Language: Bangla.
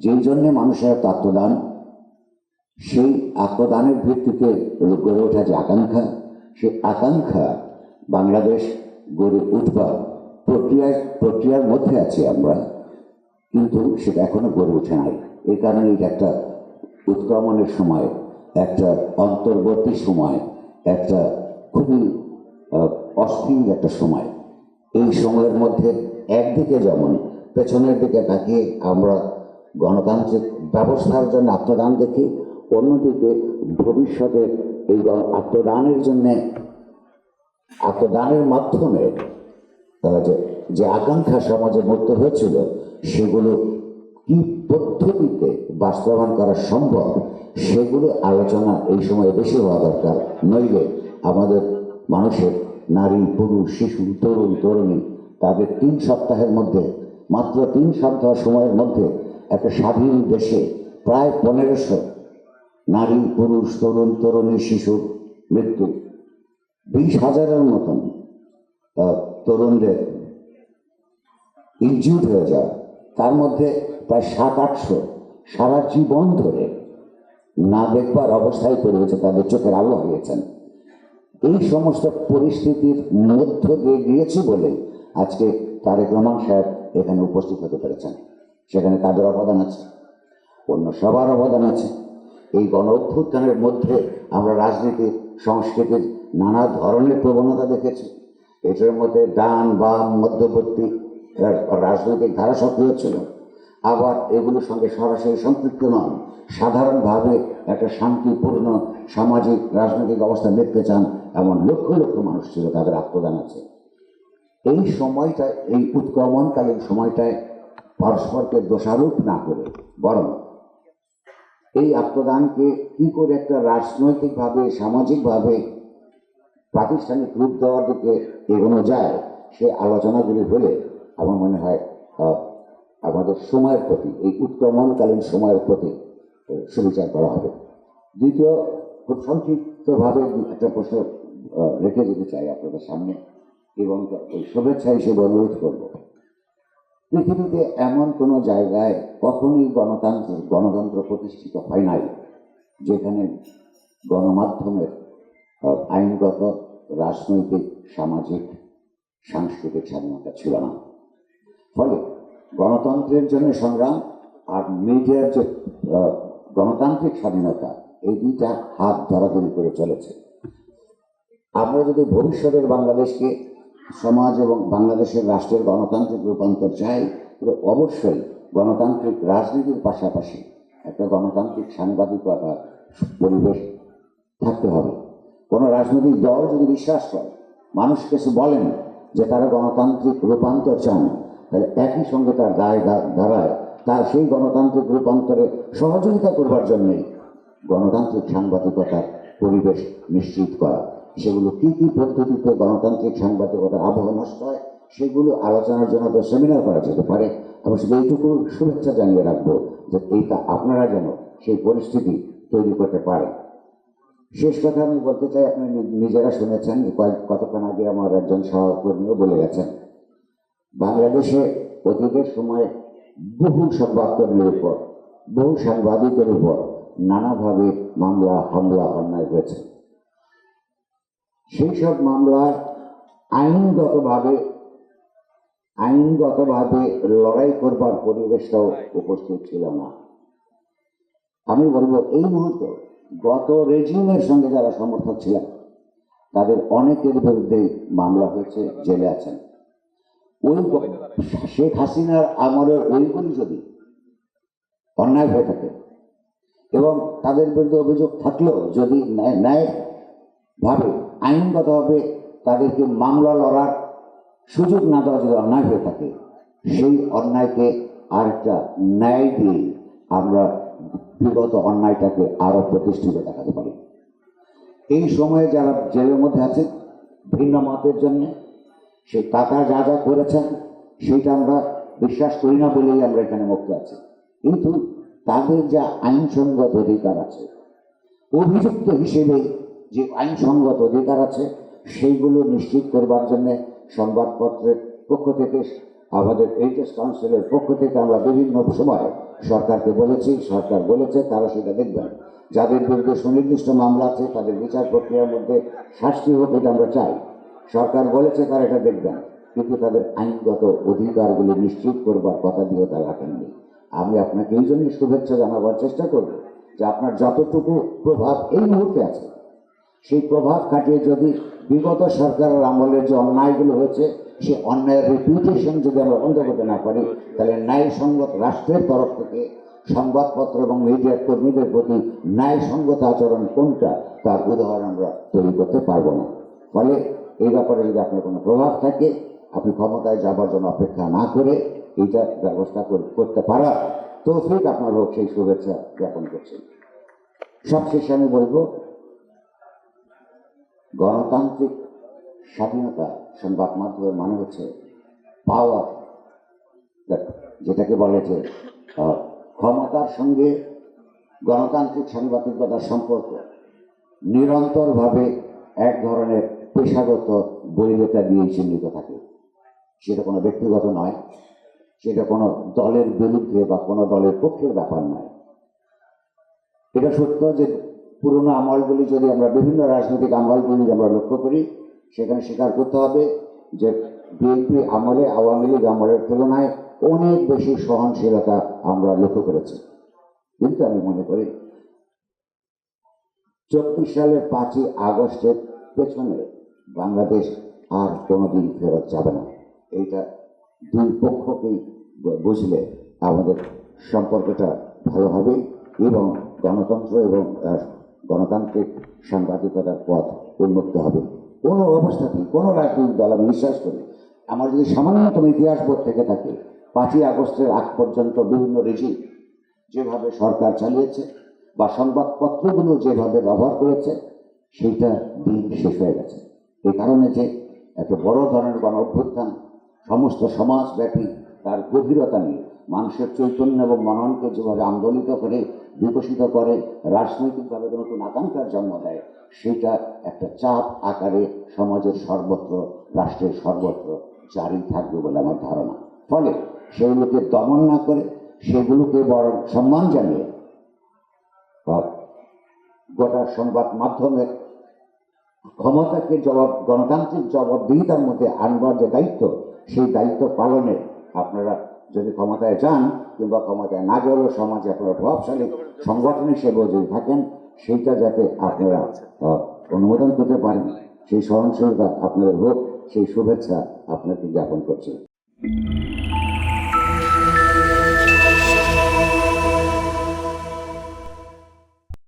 যেই জন্যে মানুষের এত আত্মদান, সেই আত্মদানের ভিত্তিতে গড়ে ওঠা যে আকাঙ্ক্ষা, সেই আকাঙ্ক্ষা বাংলাদেশ গড়ে উঠবার প্রক্রিয়ার মধ্যে আছি আমরা, কিন্তু সেটা এখনো গড়ে ওঠে নাই। এই কারণে এটা একটা উৎক্রমণের সময়, একটা অন্তর্বর্তী সময়, একটা খুবই অস্থির একটা সময়। এই সময়ের মধ্যে একদিকে যেমন পেছনের দিকে তাকিয়ে আমরা গণতান্ত্রিক ব্যবস্থার জন্য আত্মদান দেখি, অন্যদিকে ভবিষ্যতে এই আত্মদানের জন্যে, আত্মদানের মাধ্যমে যে আকাঙ্ক্ষা সমাজে মুক্ত হয়েছিল, সেগুলো কি পদ্ধতিতে বাস্তবায়ন করা সম্ভব, সেগুলো আলোচনা এই সময় বেশি হওয়া দরকার। নইলে আমাদের মানুষের, নারী, পুরুষ, শিশু, তরুণ, তরুণী, তাদের 3 সপ্তাহের মধ্যে, মাত্র 3 সপ্তাহ সময়ের মধ্যে একটা স্বাধীন দেশে প্রায় 1500 নারী, পুরুষ, তরুণ, তরুণী, শিশুর মৃত্যু, 20,000-এর মতন তরুণদের ইনজিউর্ড হয়ে যায়, তার মধ্যে প্রায় 700-800 সারা জীবন ধরে না দেখবার অবস্থায় পড়ে গেছে, তাদের চোখের আলো হারিয়েছেন। এই সমস্ত পরিস্থিতির মধ্য দিয়ে গিয়েছে বলে আজকে তারেক রহমান সাহেব এখানে উপস্থিত হতে পেরেছেন। সেখানে তাদের অবদান আছে, অন্য সবার অবদান আছে। এই গণ অভ্যুত্থানের মধ্যে আমরা রাজনীতির, সংস্কৃতির নানা ধরনের প্রবণতা দেখেছি। এটার মধ্যে ডান, বাম, মধ্যবর্তী রাজনৈতিক ধারা সক্রিয় ছিল, আবার এগুলোর সঙ্গে সরাসরি সম্পৃক্ত নন, সাধারণভাবে একটা শান্তিপূর্ণ সামাজিক রাজনৈতিক অবস্থা দেখতে চান এমন লক্ষ লক্ষ মানুষ ছিল, তাদের আত্মদান আছে। এই সময়টায়, এই উৎক্রমণকালীন সময়টায় পরস্পরকে দোষারোপ না করে, বরং এই আত্মদানকে কি করে একটা রাজনৈতিকভাবে, সামাজিকভাবে প্রাতিষ্ঠানিক রূপ দেওয়ার দিকে এগোনো যায়, সে আলোচনাগুলি হলে আমার মনে হয় আমাদের সময়ের প্রতি, এই উৎক্রমণকালীন সময়ের প্রতি সুবিচার করা হবে। দ্বিতীয়, খুব সংক্ষিপ্তভাবে একটা প্রশ্ন রেখে যেতে চাই আপনাদের সামনে, এবং ওই শুভেচ্ছা হিসেবে অনুরোধ করব। পৃথিবীতে এমন কোনো জায়গায় কখনোই গণতন্ত্র প্রতিষ্ঠিত হয় নাই যেখানে গণমাধ্যমের আইনগত, রাজনৈতিক, সামাজিক, সাংস্কৃতিক স্বাধীনতা ছিল না। ফলে গণতন্ত্রের জন্য সংগ্রাম আর মিডিয়ার যে গণতান্ত্রিক স্বাধীনতা, এই দুইটা হাত ধরাধরি করে চলেছে। আমরা যদি ভবিষ্যতের বাংলাদেশকে, সমাজ এবং বাংলাদেশের রাষ্ট্রের গণতান্ত্রিক রূপান্তর চাই, তবে অবশ্যই গণতান্ত্রিক রাজনীতির পাশাপাশি একটা গণতান্ত্রিক সাংবাদিকতার পরিবেশ থাকতে হবে। কোনো রাজনৈতিক দল যদি বিশ্বাস করে, মানুষকে বলেন যে তারা গণতান্ত্রিক রূপান্তর চান, তাহলে একই সঙ্গে তার দায় ধারায় তার সেই গণতান্ত্রিক রূপান্তরে সহযোগিতা করবার জন্যেই গণতান্ত্রিক সাংবাদিকতার পরিবেশ নিশ্চিত করা। সেগুলো কি কি পদ্ধতিতে গণতান্ত্রিক সাংবাদিকতার আবহ নষ্ট হয়, সেগুলো আলোচনার জন্য তো সেমিনার করা যেতে পারে। আমি শুধু এইটুকু শুভেচ্ছা জানিয়ে রাখবো যে এইটা আপনারা যেন সেই পরিস্থিতি তৈরি করতে পারেন। শেষ কথা আমি বলতে চাই, আপনি নিজেরা শুনেছেন, কতক্ষণ আগে আমার একজন সহকর্মীও বলে গেছেন, বাংলাদেশে অতীতের সময় বহু সংবাদকর্মীর উপর, বহু সাংবাদিকের উপর নানাভাবে মামলা, হামলা, অন্যায় হয়েছে। সেই সব মামলায় আইনগতভাবে লড়াই করবার পরিবেশটাও উপস্থিত ছিল না। আমি বলবো, এই মুহূর্তে গত রেজিমের সঙ্গে যারা সমর্থক ছিলেন, তাদের অনেকের বিরুদ্ধে মামলা হয়েছে, জেলে আছেন। ওই শেখ হাসিনার আমলের ওইগুলি যদি অন্যায় হয়ে থাকে এবং তাদের বিরুদ্ধে অভিযোগ থাকলেও যদি ন্যায়ভাবে, আইনগতভাবে তাদেরকে মামলা লড়ার সুযোগ না দেওয়া যদি অন্যায় হয়ে থাকে, সেই অন্যায়কে আরেকটা ন্যায় দিয়ে আমরা বিগত অন্যায়টাকে আরো প্রতিষ্ঠিত দেখাতে পারি। এই সময়ে যারা জেলের মধ্যে আছে ভিন্ন মতের জন্য, সে তারা যা যা করেছেন সেটা আমরা বিশ্বাস করি না বলেই আমরা এখানে মুক্ত আছি, কিন্তু তাদের যা আইনসঙ্গত অধিকার আছে, অভিযুক্ত হিসেবে যে আইনসঙ্গত অধিকার আছে, সেইগুলো নিশ্চিত করবার জন্য সংবাদপত্রের পক্ষ থেকে, আমাদের এইচএস কাউন্সিলের পক্ষ থেকে আমরা বিভিন্ন সময় সরকারকে বলেছি, সরকার বলেছে তারা সেটা দেখবেন। যাদের বিরুদ্ধে সুনির্দিষ্ট মামলা আছে তাদের বিচার প্রক্রিয়ার মধ্যে শাস্তি হোক, এটা আমরা চাই। সরকার বলেছে তারা এটা দেখবেন, কিন্তু তাদের আইনগত অধিকারগুলি নিশ্চিত করবার কথা দিয়ে তারা রাখেননি। আমি আপনাকে এই জন্যই শুভেচ্ছা জানাবার চেষ্টা করব যে আপনার যতটুকু প্রভাব এই মুহূর্তে আছে, সেই প্রভাব কাটিয়ে যদি বিগত সরকারের আমলের যে অন্যায়গুলো হয়েছে সেই অন্যায়ের রিপিউটেশন যদি আমরা বন্ধ করতে না পারি, তাহলে ন্যায়সঙ্গত রাষ্ট্রের তরফ থেকে সংবাদপত্র এবং মিডিয়ার কর্মীদের প্রতি ন্যায়সঙ্গত আচরণ কোনটা তার উদাহরণ আমরা তৈরি করতে পারবো না। ফলে এই ব্যাপারে যদি আপনার কোনো প্রভাব থাকে, আপনি ক্ষমতায় যাবার জন্য অপেক্ষা না করে এইটা ব্যবস্থা করতে পারা তৌফিক আপনার হোক, সেই শুভেচ্ছা জ্ঞাপন করছি। সবশেষে আমি বলবো, গণতান্ত্রিক স্বাধীনতা সংবাদ মাধ্যমের মানে হচ্ছে পাওয়ার, যেটাকে বলে যে ক্ষমতার সঙ্গে গণতান্ত্রিক সাংবাদিকতার সম্পর্ক নিরন্তরভাবে এক ধরনের পেশাগত বৈধতা দিয়ে চিহ্নিত থাকে। সেটা কোনো ব্যক্তিগত নয়, সেটা কোনো দলের বিরুদ্ধে বা কোনো দলের পক্ষের ব্যাপার নয়। এটা সত্য যে পুরনো আমলগুলি যদি আমরা বিভিন্ন রাজনৈতিক আমলগুলি আমরা লক্ষ্য করি, সেখানে স্বীকার করতে হবে যে বিএনপি আমলে আওয়ামী লীগ আমলের তুলনায় অনেক বেশি সহনশীলতা আমরা লক্ষ্য করেছি। কিন্তু আমি মনে করি 24 সালের 5ই আগস্টের পেছনে বাংলাদেশ আর কোনোদিন ফেরত যাবে না। এইটা দুই পক্ষকেই বুঝলে আমাদের সম্পর্কটা ভালো হবে এবং গণতন্ত্র এবং গণতান্ত্রিক সাংবাদিকতার পথ উন্মুক্ত হবে। কোনো অবস্থাতেই কোনো রাজনৈতিক দল, আমি বিশ্বাস করি, আমার যদি সামান্যতম ইতিহাস বোধ থেকে থাকে, 5ই আগস্টের আগ পর্যন্ত বিভিন্ন রেজিম যেভাবে সরকার চালিয়েছে বা সংবাদপত্রগুলো যেভাবে ব্যবহার করেছে, সেইটা দিন শেষ হয়ে গেছে। এই কারণে যে একটা বড় ধরনের গণ অভ্যুত্থান সমস্ত সমাজব্যাপী তার গভীরতা নিয়ে মানুষের চৈতন্য এবং মননকে যেভাবে আন্দোলিত করে বিকশিত করে, রাজনৈতিকভাবে নতুন আকাঙ্ক্ষার জন্ম দেয়, সেটা একটা চাপ আকারে সমাজের সর্বত্র, রাষ্ট্রের সর্বত্র জারি থাকবে বলে আমার ধারণা। ফলে সেগুলোকে দমন না করে সেগুলোকে বরং সম্মান জানিয়ে গোটা সংবাদ মাধ্যমের ক্ষমতাকে গণতান্ত্রিক জবাবদিহিতার মধ্যে আনবার যে দায়িত্ব, সেই দায়িত্ব পালনে আপনারা যদি ক্ষমতায় যান কিংবা ক্ষমতায় না গেলেও সমাজে আপনারা প্রভাবশালী সংগঠন হিসেবে যদি থাকেন, সেইটা যাতে আপনারা অনুমোদন করতে পারেন, সেই সহনশীলতা আপনাদের হোক, সেই শুভেচ্ছা আপনাকে জ্ঞাপন করছি।